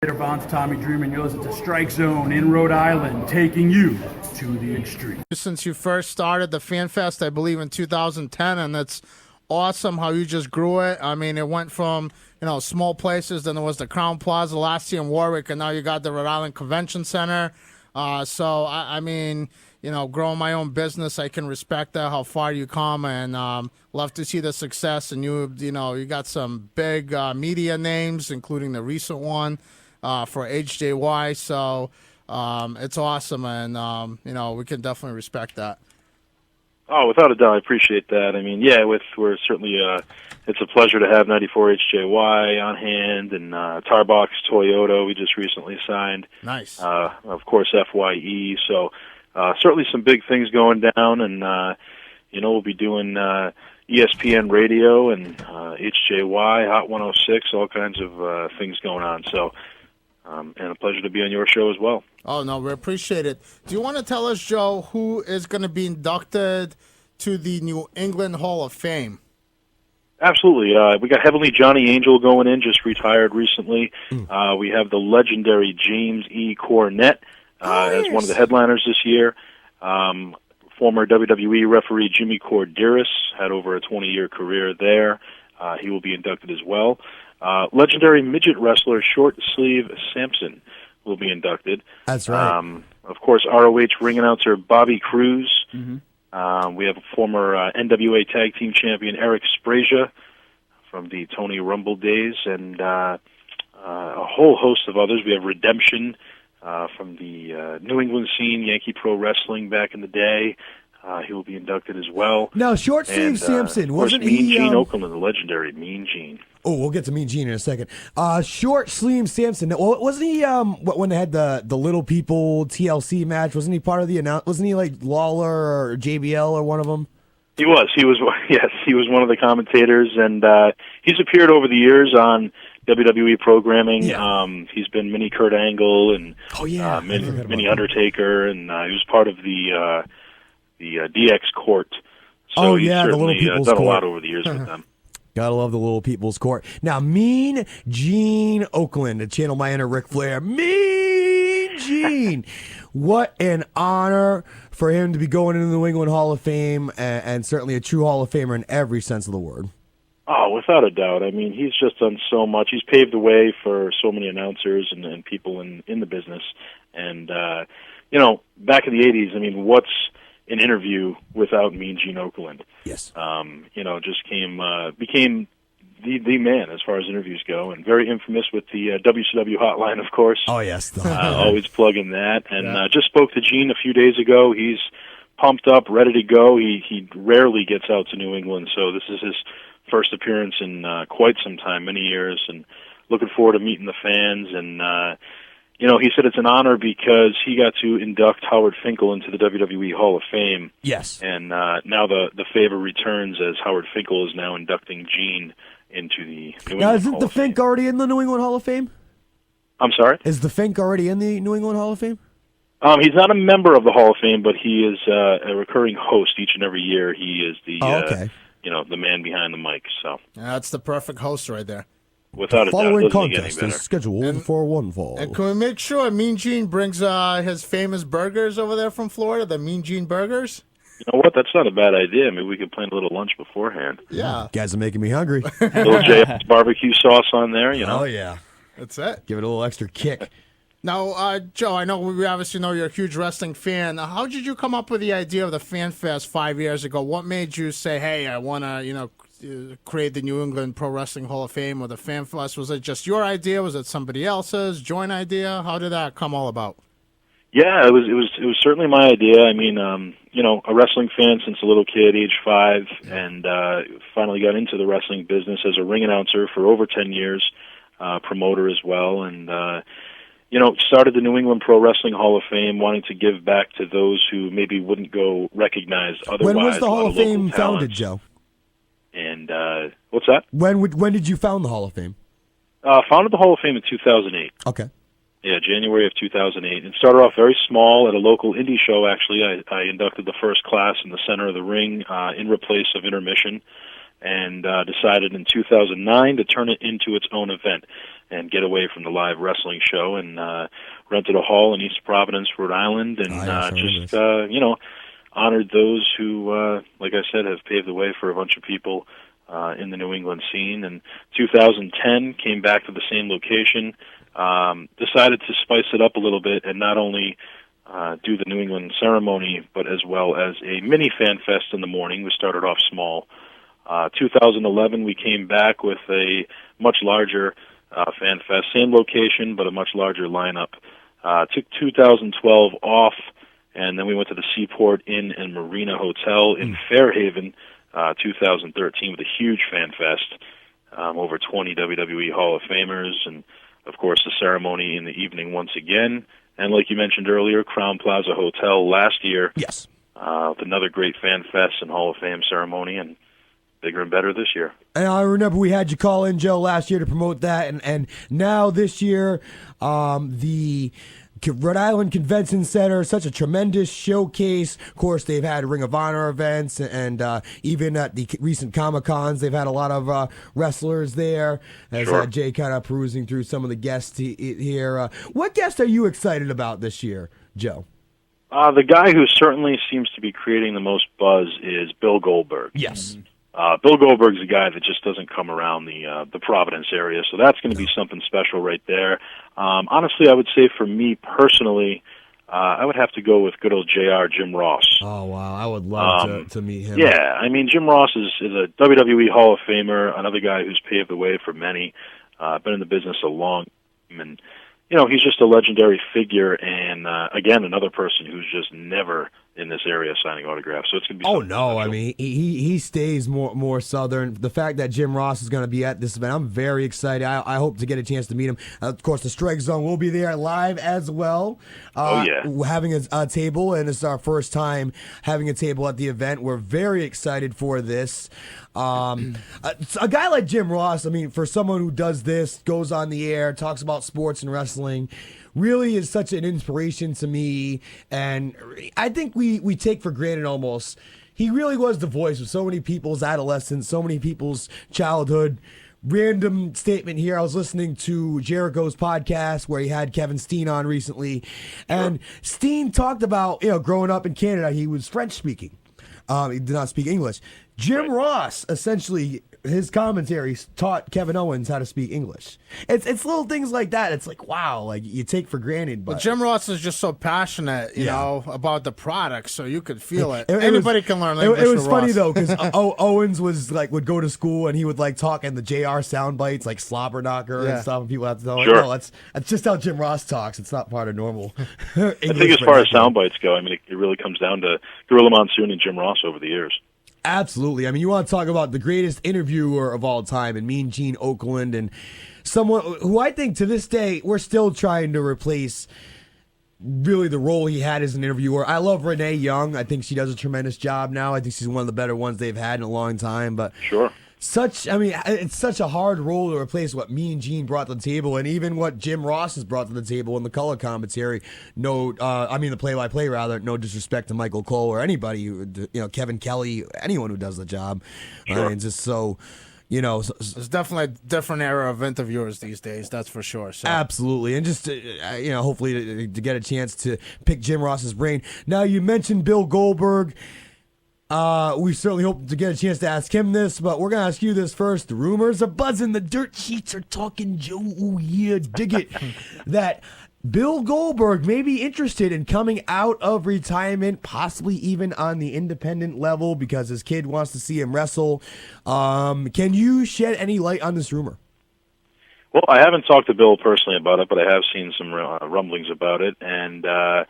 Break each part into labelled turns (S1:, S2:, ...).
S1: Later, Bonds, Tommy Dreamer, and you're listening to StrikeZone in Rhode Island, taking you to the extreme.
S2: Since you first started the FanFest, I believe in 2010, and it's awesome how you just grew it. I mean, it went from small places, then there was the Crown Plaza last year in Warwick, and now you got the Rhode Island Convention Center. I mean, growing my own business, I can respect that, how far you come, and love to see the success. And you got some big media names, including the recent one for HJY. So it's awesome, and we can definitely respect that.
S3: Oh, without a doubt, I appreciate that. I mean, yeah, we're certainly it's a pleasure to have 94 HJY on hand, and Tarbox Toyota we just recently signed.
S2: Nice.
S3: Of course, FYE. So certainly some big things going down, and we'll be doing ESPN Radio and HJY, Hot 106, all kinds of things going on. So. And a pleasure to be on your show as well.
S2: Oh, no, we appreciate it. Do you want to tell us, Joe, who is going to be inducted to the New England Hall of Fame?
S3: Absolutely. We got Heavenly Johnny Angel going in, just retired recently. We have the legendary James E. Cornette as one of the headliners this year. Former WWE referee Jimmy Corderas had over a 20-year career there. He will be inducted as well. Legendary midget wrestler Short Sleeve Sampson will be inducted.
S4: That's right.
S3: Of course, ROH ring announcer Bobby Cruz.
S4: Mm-hmm.
S3: We have former NWA Tag Team Champion Eric Sprasia from the Tony Rumble days, and a whole host of others. We have Redemption from the New England scene, Yankee Pro Wrestling back in the day. He will be inducted as well.
S4: Now, Short Sleeve Sampson, wasn't
S3: Mean
S4: he?
S3: Gene Okerlund, the legendary Mean Gene.
S4: Oh, we'll get to Mean Gene in a second. Short Sleeve Sampson, wasn't he? When they had the Little People TLC match, wasn't he part of the announce? Wasn't he like Lawler or JBL or one of them?
S3: He was. Yes, he was one of the commentators, and he's appeared over the years on WWE programming.
S4: Yeah.
S3: He's been Mini Kurt Angle and Mini Undertaker, and he was part of the DX Court. So he's
S4: the Little
S3: certainly
S4: People's
S3: done
S4: Court.
S3: a lot over the years with them.
S4: Gotta love the Little People's Court. Now, Mean Gene Okerlund, to channel my inner Ric Flair. Mean Gene! What an honor for him to be going into the New England Hall of Fame, and certainly a true Hall of Famer in every sense of the word.
S3: Oh, without a doubt. I mean, he's just done so much. He's paved the way for so many announcers and people in the business. And, back in the 80s, I mean, what's an interview without Mean Gene Okerlund?
S4: Yes.
S3: Just became the man as far as interviews go, and very infamous with the WCW hotline, of course.
S4: Oh, yes.
S3: Always plugging that. And just spoke to Gene a few days ago. He's pumped up, ready to go. He rarely gets out to New England, so this is his first appearance in quite some time, many years, and looking forward to meeting the fans. And he said it's an honor because he got to induct Howard Finkel into the WWE Hall of Fame.
S4: Yes.
S3: And now the favor returns as Howard Finkel is now inducting Gene into the New England
S4: Now, isn't
S3: Hall
S4: the
S3: of Fame.
S4: Fink already in the New England Hall of Fame?
S3: I'm sorry?
S4: Is the Fink already in the New England Hall of Fame?
S3: He's not a member of the Hall of Fame, but he is a recurring host each and every year. He is the the man behind the mic. So
S2: That's the perfect host right there.
S3: Without a doubt,
S4: following
S3: it doesn't get any
S4: contest
S3: better.
S4: is scheduled for one fall.
S2: And can we make sure Mean Gene brings his famous burgers over there from Florida, the Mean Gene Burgers?
S3: You know what? That's not a bad idea. Maybe we could plan a little lunch beforehand.
S2: Yeah.
S4: Guys are making me hungry.
S3: A little JF's barbecue sauce on there,
S4: Oh, yeah.
S2: That's it.
S4: Give it a little extra kick.
S2: Now, Joe, I know we obviously know you're a huge wrestling fan. How did you come up with the idea of the FanFest 5 years ago? What made you say, hey, I want to, create the New England Pro Wrestling Hall of Fame or the FanFest? Was it just your idea? Was it somebody else's joint idea? How did that come all about?
S3: Yeah, it was certainly my idea. I mean, a wrestling fan since a little kid, age 5, and finally got into the wrestling business as a ring announcer for over 10 years, promoter as well, and started the New England Pro Wrestling Hall of Fame, wanting to give back to those who maybe wouldn't go recognized otherwise.
S4: When was the Hall of Fame
S3: talents.
S4: founded, Joe?
S3: And what's that?
S4: When did you found the Hall of Fame?
S3: Founded the Hall of Fame in 2008.
S4: Okay.
S3: Yeah, January of 2008. It started off very small at a local indie show, actually. I inducted the first class in the center of the ring in replace of intermission, and decided in 2009 to turn it into its own event. and get away from the live wrestling show, and rented a hall in East Providence, Rhode Island, and honored those who, like I said, have paved the way for a bunch of people in the New England scene. And 2010 came back to the same location, decided to spice it up a little bit and not only do the New England ceremony, but as well as a mini fan fest in the morning. We started off small. 2011, we came back with a much larger fan fest, same location, but a much larger lineup. Took 2012 off, and then we went to the Seaport Inn and Marina Hotel in Fairhaven, 2013, with a huge fan fest, over 20 WWE Hall of Famers, and of course the ceremony in the evening once again. And like you mentioned earlier, Crown Plaza Hotel last year,
S4: Yes.
S3: With another great fan fest and Hall of Fame ceremony, and bigger and better this year.
S4: And I remember we had you call in, Joe, last year to promote that, and now this year, the Rhode Island Convention Center, such a tremendous showcase. Of course, they've had Ring of Honor events, and even at the recent Comic-Cons, they've had a lot of wrestlers there. As
S3: Sure.
S4: Jay kind of perusing through some of the guests here. What guest are you excited about this year, Joe?
S3: The guy who certainly seems to be creating the most buzz is Bill Goldberg.
S4: Yes.
S3: Bill Goldberg's a guy that just doesn't come around the Providence area, so that's going to be something special right there. Honestly, I would say for me personally, I would have to go with good old JR, Jim Ross.
S4: Oh, wow. I would love to meet him.
S3: Yeah, I mean, Jim Ross is a WWE Hall of Famer, another guy who's paved the way for many, been in the business a long time, and, he's just a legendary figure, and, again, another person who's just never in this area signing autographs. So it's going to be
S4: Oh
S3: something
S4: no!
S3: special.
S4: I mean, he stays more southern. The fact that Jim Ross is going to be at this event, I'm very excited. I hope to get a chance to meet him. Of course, the StrikeZone will be there live as well. Having a table, and it's our first time having a table at the event. We're very excited for this. A guy like Jim Ross, I mean, for someone who does this, goes on the air, talks about sports and wrestling, really is such an inspiration to me, and I think we take for granted almost. He really was the voice of so many people's adolescence, so many people's childhood. Random statement here. I was listening to Jericho's podcast where he had Kevin Steen on recently, and Steen talked about, growing up in Canada, he was French speaking. He did not speak English. Jim Ross, essentially, his commentary taught Kevin Owens how to speak English. It's little things like that. It's like, wow, like you take for granted. But
S2: Jim Ross is just so passionate, you know, about the product, so you could feel it.
S4: It
S2: Anybody
S4: was-
S2: can learn English.
S4: It was
S2: with
S4: funny
S2: Ross.
S4: though, because Owens would go to school and he would talk in the JR sound bites like slobber knocker and stuff, and people have to tell him,
S3: Sure.
S4: no, that's just how Jim Ross talks. It's not part of normal.
S3: I think as far as sound bites go, I mean, it really comes down to Gorilla Monsoon and Jim Ross over the years.
S4: Absolutely. I mean, you want to talk about the greatest interviewer of all time, and Mean Gene Okerlund, and someone who I think to this day we're still trying to replace really the role he had as an interviewer. I love Renee Young. I think she does a tremendous job now. I think she's one of the better ones they've had in a long time. But
S3: Sure.
S4: it's such a hard role to replace what Mean Gene brought to the table, and even what Jim Ross has brought to the table in the color commentary. The play-by-play rather. No disrespect to Michael Cole or anybody, Kevin Kelly, anyone who does the job.
S3: Sure.
S4: I mean, just so.
S2: There's definitely a different era of interviewers these days, that's for sure. So.
S4: Absolutely, and just hopefully to get a chance to pick Jim Ross's brain. Now, you mentioned Bill Goldberg. We certainly hope to get a chance to ask him this, but we're going to ask you this first. The rumors are buzzing. The dirt sheets are talking, Joe. Ooh, yeah, dig it. That Bill Goldberg may be interested in coming out of retirement, possibly even on the independent level, because his kid wants to see him wrestle. Can you shed any light on this rumor?
S3: Well, I haven't talked to Bill personally about it, but I have seen some rumblings about it, and I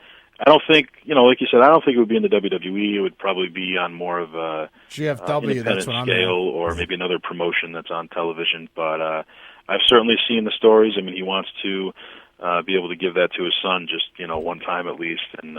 S3: don't think, like you said, I don't think it would be in the WWE. It would probably be on more of a
S2: GFW,
S3: independent
S2: that's what I'm
S3: scale,
S2: hearing.
S3: or maybe another promotion that's on television. But I've certainly seen the stories. I mean, he wants to be able to give that to his son just, one time at least, and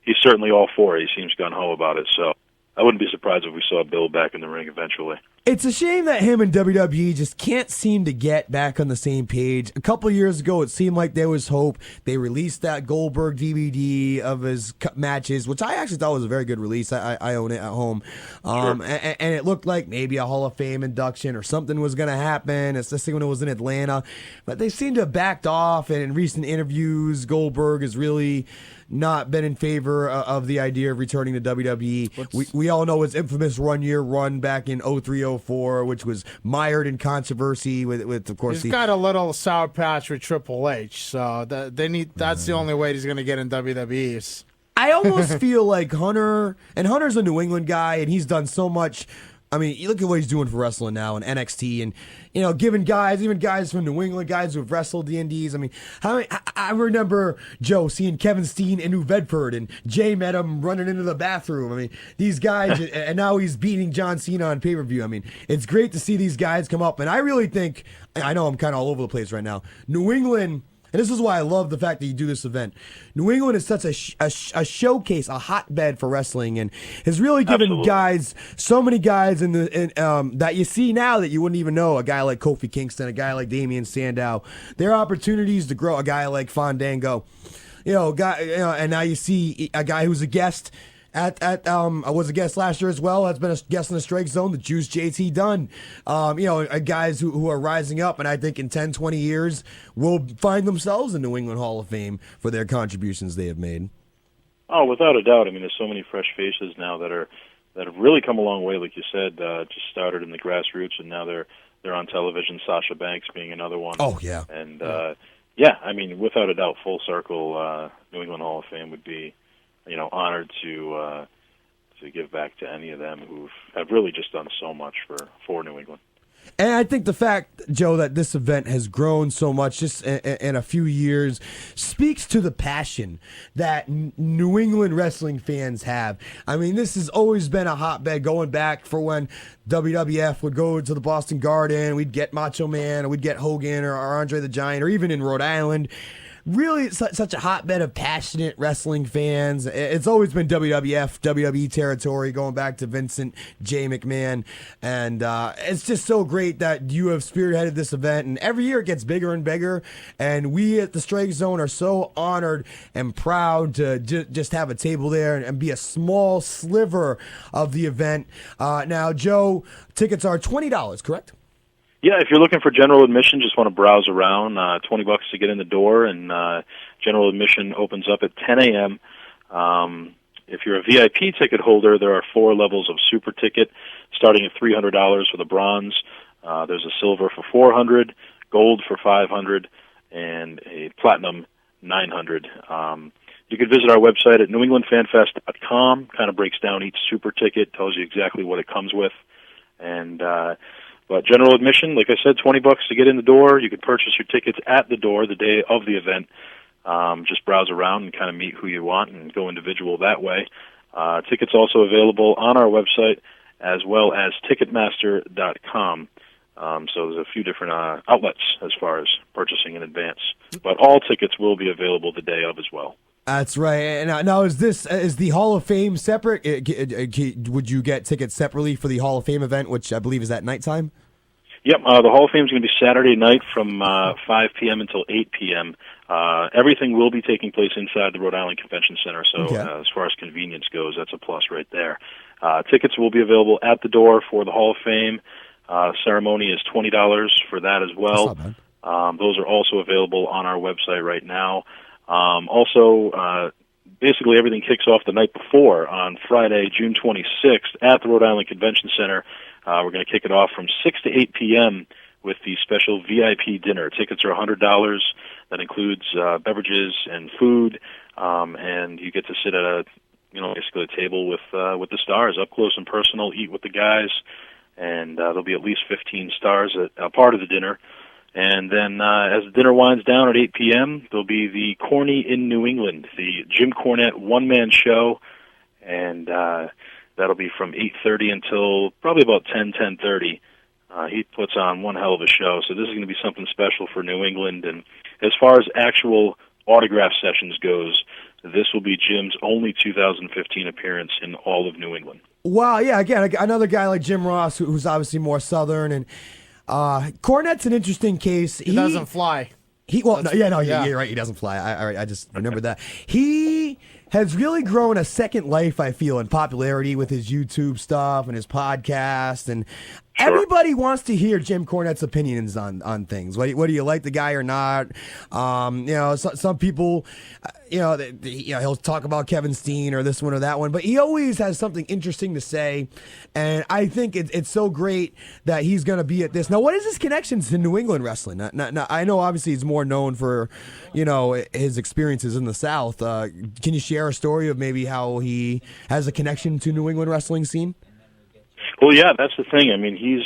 S3: he's certainly all for it. He seems gung-ho about it, so I wouldn't be surprised if we saw Bill back in the ring eventually.
S4: It's a shame that him and WWE just can't seem to get back on the same page. A couple of years ago, it seemed like there was hope. They released that Goldberg DVD of his matches, which I actually thought was a very good release. I own it at home.
S3: Sure.
S4: And it looked like maybe a Hall of Fame induction or something was going to happen, especially when it was in Atlanta. But they seem to have backed off, and in recent interviews, Goldberg has really not been in favor of the idea of returning to WWE. We all know his infamous one-year run back in 03-04, which was mired in controversy with of course,
S2: he's got a little sour patch with Triple H, so that's the only way he's going to get in WWE.
S4: I almost feel like Hunter's a New England guy, and he's done so much. I mean, you look at what he's doing for wrestling now in NXT, and giving guys, even guys from New England, guys who have wrestled the Indies. I mean, I remember Joe seeing Kevin Steen in New Bedford, and Jay met him running into the bathroom. I mean, these guys, and now he's beating John Cena on pay-per-view. I mean, it's great to see these guys come up, and I really think, I know I'm kind of all over the place right now, New England. And this is why I love the fact that you do this event. New England is such a showcase, a hotbed for wrestling, and has really given
S3: Absolutely.
S4: guys, so many guys that you see now that you wouldn't even know. A guy like Kofi Kingston, a guy like Damian Sandow, their opportunities to grow. A guy like Fandango, and now you see a guy who's a guest. I was a guest last year as well. Has been a guest in the Strike Zone, the Juice JT Dunn. Guys who are rising up, and I think in 10, 20 years will find themselves in New England Hall of Fame for their contributions they have made.
S3: Oh, without a doubt. I mean, there's so many fresh faces now that have really come a long way. Like you said, just started in the grassroots, and now they're on television. Sasha Banks being another one.
S4: Oh yeah,
S3: and I mean, without a doubt, full circle, New England Hall of Fame would be, honored to give back to any of them who have really just done so much for New England.
S4: And I think the fact, Joe, that this event has grown so much just in a few years speaks to the passion that New England wrestling fans have. I mean, this has always been a hotbed going back for when WWF would go to the Boston Garden. We'd get Macho Man, or we'd get Hogan or Andre the Giant, or even in Rhode Island. Really, it's such a hotbed of passionate wrestling fans. It's always been WWF, WWE territory, going back to Vincent J. McMahon. And it's just so great that you have spearheaded this event. And every year it gets bigger and bigger. And we at the Strike Zone are so honored and proud to just have a table there and be a small sliver of the event. Now, Joe, tickets are $20, correct?
S3: Yeah, if you're looking for general admission, just want to browse around, $20 to get in the door, and general admission opens up at 10 a.m. If you're a VIP ticket holder, there are 4 levels of super ticket, starting at $300 for the bronze. There's a silver for $400, gold for $500, and a platinum $900. You can visit our website at NewEnglandFanFest.com. Kind of breaks down each super ticket, tells you exactly what it comes with, and but general admission, like I said, $20 to get in the door. You could purchase your tickets at the door the day of the event. Just browse around and kind of meet who you want and go individual that way. Tickets also available on our website as well as Ticketmaster.com. So there's a few different outlets as far as purchasing in advance. But all tickets will be available the day of as well.
S4: That's right. And now, is the Hall of Fame separate? Would you get tickets separately for the Hall of Fame event, which I believe is at nighttime?
S3: Yep, the Hall of Fame is going to be Saturday night from 5 p.m. until 8 p.m. Everything will be taking place inside the Rhode Island Convention Center, so
S4: Okay.
S3: As far as convenience goes, that's a plus right there. Tickets will be available at the door for the Hall of Fame. Ceremony is $20 for that as well.
S4: That's not bad.
S3: Those are also available on our website right now. Basically everything kicks off the night before on Friday, June 26th at the Rhode Island Convention Center. We're going to kick it off from 6 to 8 p.m. with the special VIP dinner. Tickets are $100. That includes beverages and food, and you get to sit at basically a table with the stars, up close and personal, eat with the guys, and there'll be at least 15 stars at a part of the dinner. And then as the dinner winds down at 8 p.m., there'll be the Corny in New England, the Jim Cornette one-man show, and that'll be from 8:30 until probably about 10:30. He puts on one hell of a show, so this is going to be something special for New England. And as far as actual autograph sessions goes, this will be Jim's only 2015 appearance in all of New England.
S4: Well, yeah, again, another guy like Jim Ross, who's obviously more Southern, and Cornette's an interesting case.
S2: He doesn't fly.
S4: You're right. He doesn't fly. I just remembered that. He has really grown a second life, I feel, in popularity with his YouTube stuff and his podcast. And everybody wants to hear Jim Cornette's opinions on things. Whether you like the guy or not. Some people, he'll talk about Kevin Steen or this one or that one. But he always has something interesting to say. And I think it's so great that he's going to be at this. Now, what is his connections to New England wrestling? Now, I know obviously he's more known for, his experiences in the South. Can you share a story of maybe how he has a connection to New England wrestling scene?
S3: Well, yeah, that's the thing. I mean, he's,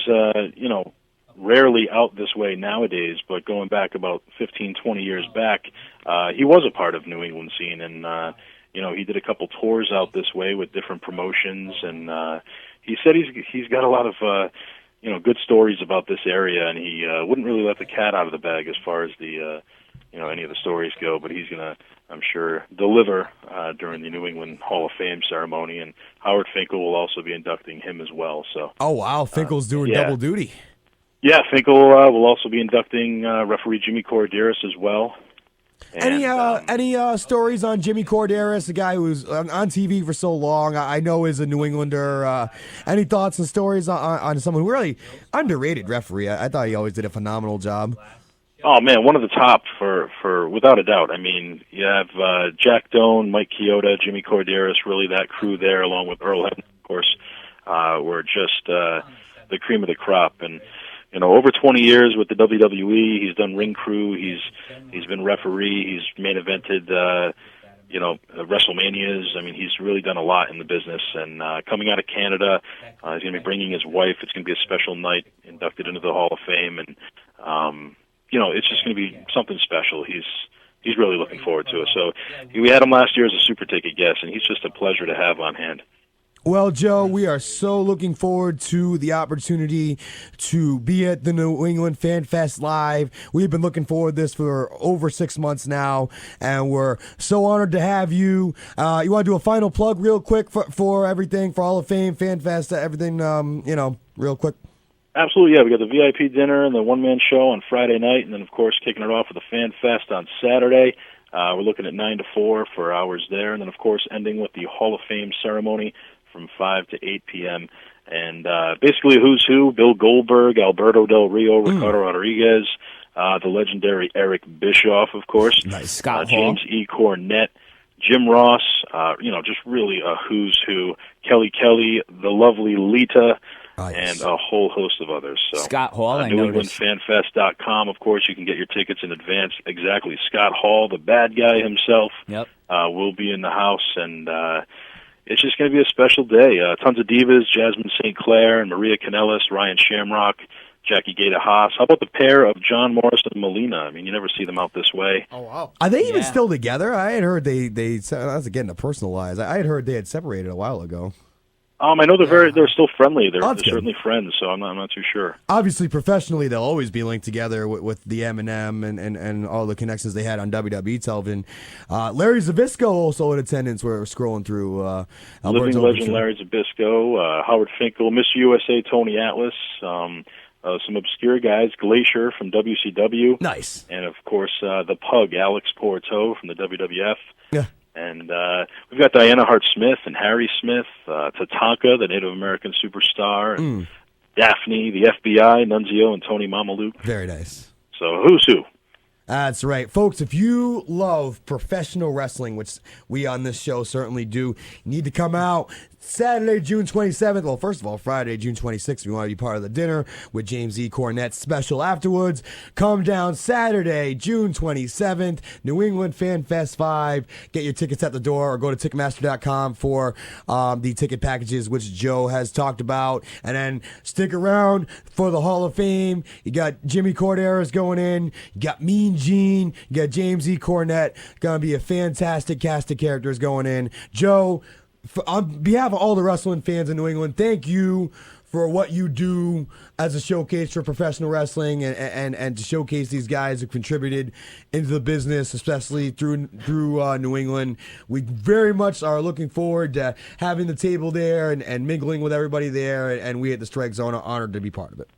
S3: rarely out this way nowadays, but going back about 15, 20 years back, he was a part of New England scene, and, he did a couple tours out this way with different promotions, and he said he's got a lot of, good stories about this area, and he wouldn't really let the cat out of the bag as far as the, any of the stories go, but he's going to, I'm sure, deliver during the New England Hall of Fame ceremony, and Howard Finkel will also be inducting him as well. So. Oh,
S4: wow, Finkel's doing double duty.
S3: Yeah, Finkel will also be inducting referee Jimmy Corderas as well. And,
S4: any stories on Jimmy Corderas, the guy who's on TV for so long? I know is a New Englander. Any thoughts and stories on someone who really underrated referee? I thought he always did a phenomenal job.
S3: Oh man, one of the top for without a doubt. I mean, you have Jack Doan, Mike Chioda, Jimmy Corderas, really that crew there, along with Earl Hebner, of course, were just the cream of the crop. And over 20 years with the WWE, he's done ring crew, he's been referee, he's main evented, WrestleManias. I mean, he's really done a lot in the business. And coming out of Canada, he's going to be bringing his wife. It's going to be a special night, inducted into the Hall of Fame, and it's just going to be something special. He's really looking forward to it. So we had him last year as a super ticket guest, and he's just a pleasure to have on hand.
S4: Well, Joe, we are so looking forward to the opportunity to be at the New England FanFest Live. We've been looking forward to this for over 6 months now, and we're so honored to have you. You want to do a final plug real quick for everything, for Hall of Fame, FanFest, everything, real quick?
S3: Absolutely, yeah. We got the VIP dinner and the one-man show on Friday night, and then, of course, kicking it off with the FanFest on Saturday. We're looking at 9 to 4 for hours there, and then, of course, ending with the Hall of Fame ceremony from 5 to 8 p.m. And basically who's who: Bill Goldberg, Alberto Del Rio, Ricardo Rodriguez, the legendary Eric Bischoff, of course,
S5: nice. Scott
S3: James E. Cornette, Jim Ross, just really a who's who, Kelly Kelly, the lovely Lita, and a whole host of others. So,
S5: Scott Hall, I noticed.
S3: NewEnglandFanFest.com, of course, you can get your tickets in advance. Exactly. Scott Hall, the bad guy himself, will be in the house, and it's just going to be a special day. Tons of divas: Jasmine St. Clair and Maria Kanellis, Ryan Shamrock, Jackie Gata Haas. How about the pair of John Morris and Melina? I mean, you never see them out this way.
S2: Oh, wow.
S4: Are they even still together? I had heard they that's getting personalized. I had heard they had separated a while ago.
S3: I know they're still friendly. They're certainly friends, so I'm not too sure.
S4: Obviously, professionally, they'll always be linked together with the M&M and all the connections they had on WWE television. Larry Zbyszko also in attendance. We're scrolling through.
S3: Living legend Larry Zbyszko, Howard Finkel, Mr. USA Tony Atlas, some obscure guys, Glacier from WCW.
S4: Nice.
S3: And, of course, the Pug, Alex Porto from the WWF.
S4: Yeah.
S3: And we've got Diana Hart-Smith and Harry Smith, Tatanka, the Native American superstar, and Daphne, the FBI, Nunzio, and Tony Mamaluke.
S4: Very nice.
S3: So who's who?
S4: That's right. Folks, if you love professional wrestling, which we on this show certainly do, you need to come out Saturday, June 27th. Well, first of all, Friday, June 26th, if you want to be part of the dinner with James E. Cornette special afterwards. Come down Saturday, June 27th, New England FanFest 5. Get your tickets at the door or go to Ticketmaster.com for the ticket packages, which Joe has talked about. And then stick around for the Hall of Fame. You got Jimmy Corderas going in. You got Mean Gene. You got James E. Cornette. Going to be a fantastic cast of characters going in. Joe, on behalf of all the wrestling fans in New England, thank you for what you do as a showcase for professional wrestling and to showcase these guys who contributed into the business, especially through New England. We very much are looking forward to having the table there and mingling with everybody there, and we at the Strike Zone are honored to be part of it.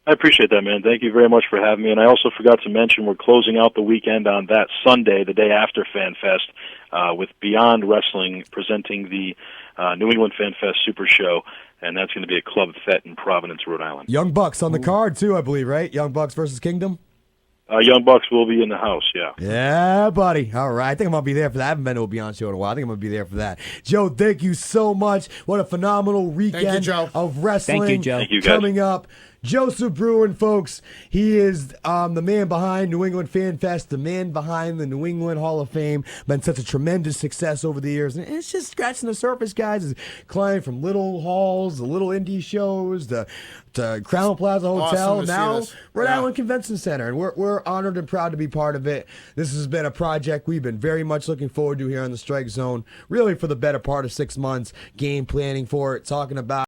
S3: I appreciate that, man. Thank you very much for having me. And I also forgot to mention we're closing out the weekend on that Sunday, the day after FanFest, with Beyond Wrestling presenting the New England FanFest Super Show, and that's going to be at Club Fete in Providence, Rhode Island.
S4: Young Bucks on the card, too, I believe, right? Young Bucks versus Kingdom?
S3: Young Bucks will be in the house, yeah.
S4: Yeah, buddy. All right. I think I'm going to be there for that. I haven't been to a Beyond show in a while. I think I'm going to be there for that. Joe, thank you so much. What a phenomenal weekend of wrestling.
S5: Thank you, Joe.
S3: Thank you, guys.
S4: Coming up. Joseph Bruen, folks. He is the man behind New England FanFest, the man behind the New England Hall of Fame. Been such a tremendous success over the years. And it's just scratching the surface, guys. It's climbing from little halls, the little indie shows, to Crown Plaza Hotel,
S2: Awesome to
S4: now
S2: see this.
S4: Rhode
S2: Yeah.
S4: Island Convention Center. And we're honored and proud to be part of it. This has been a project we've been very much looking forward to here on the Strike Zone, really for the better part of 6 months, game planning for it, talking about